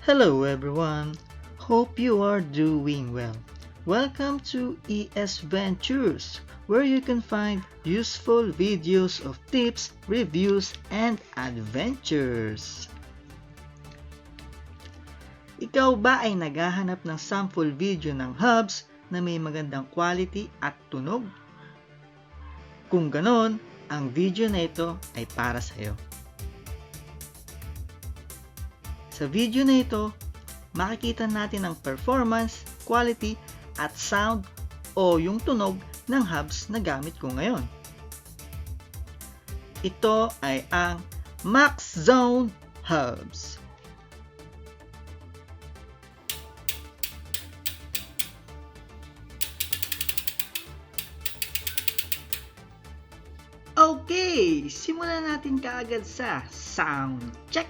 Hello everyone, hope you are doing well. Welcome to ES Ventures, where you can find useful videos of tips, reviews, and adventures. Ikaw ba ay naghahanap ng sample video ng HUBS na may magandang quality at tunog? Kung ganon, ang video na ito ay para sa iyo. Sa video na ito, makikita natin ang performance, quality, at sound o yung tunog ng HUBS na gamit ko ngayon. Ito ay ang Maxzone HUBS. Okay, simulan natin kaagad sa sound check.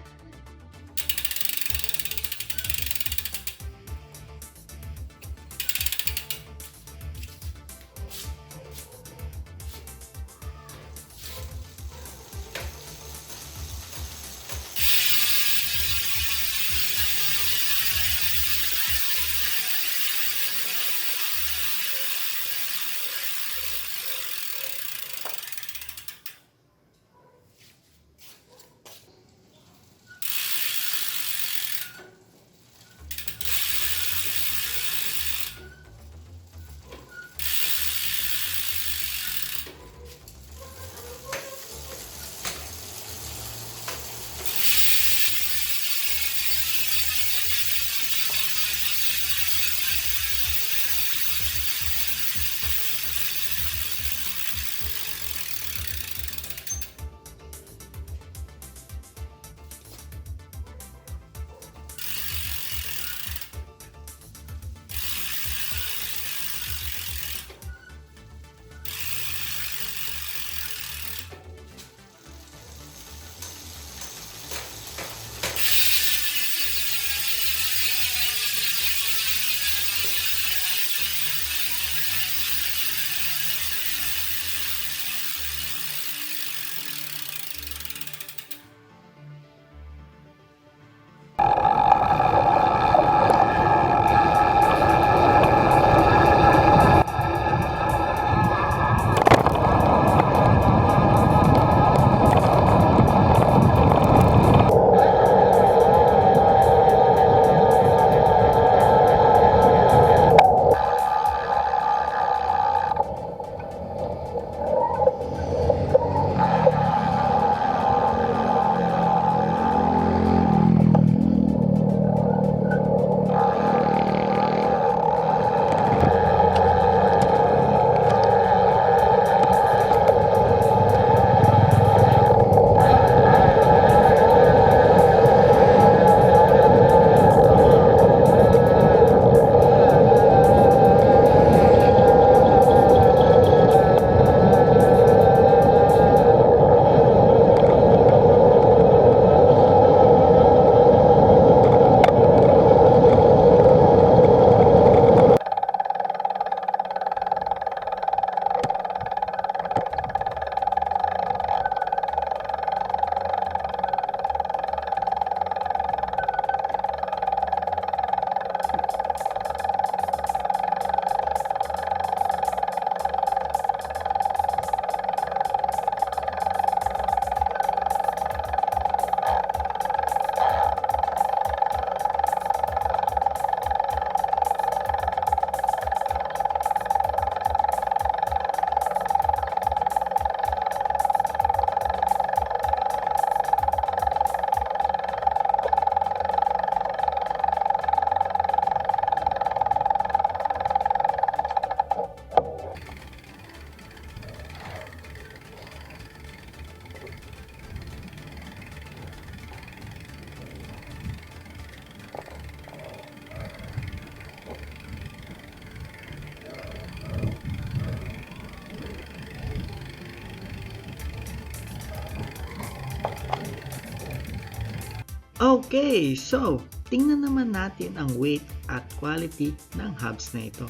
Okay, so tingnan naman natin ang weight at quality ng HUBS na ito.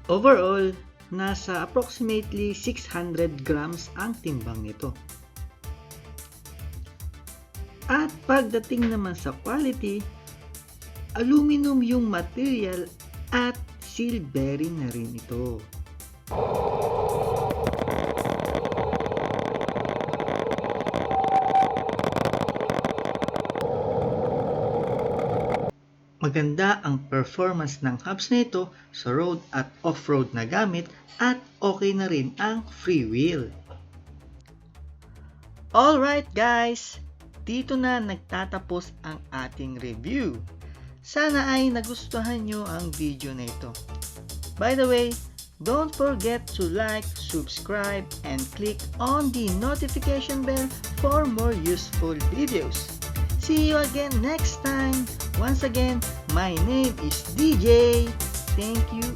Overall, nasa approximately 600 grams ang timbang nito. At pagdating naman sa quality, aluminum yung material at seal bearing na rin ito. Maganda ang performance ng hubs na ito sa road at off-road na gamit at okay na rin ang freewheel. Alright guys, dito na nagtatapos ang ating review. Sana ay nagustuhan nyo ang video na ito. By the way, don't forget to like, subscribe, and click on the notification bell for more useful videos. See you again next time. Once again, my name is DJ. Thank you